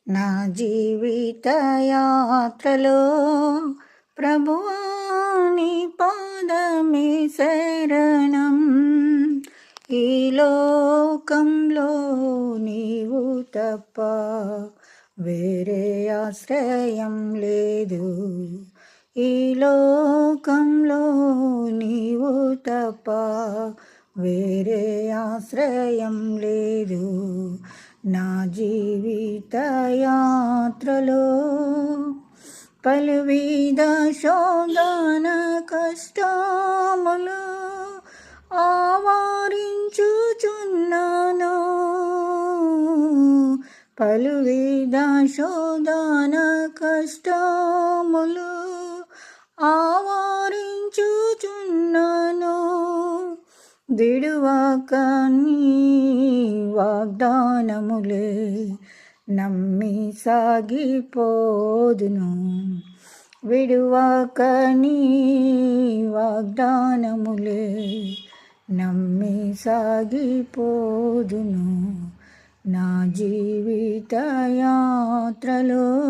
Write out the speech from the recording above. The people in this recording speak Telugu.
నా జీవిత యాత్రలో ప్రభువా నీ పాదమే శరణం. ఈ లోకంలో నీవు తప్ప వేరే ఆశ్రయం లేదు. ఈ లోకంలో నీవు తప్ప వేరే ఆశ్రయం లేదు. నా జీవిత యాత్రలో పలువిధ శోధన కష్టములు ఆవరించుచున్నాను. పలువిధ శోధన కష్టములు ఆవరించుచున్నాను. విడువక నీ వాగ్దానములే నమ్మి సాగిపోదును. విడువక నీ వాగ్దానములే నమ్మి సాగిపోదును. నా జీవిత యాత్రలో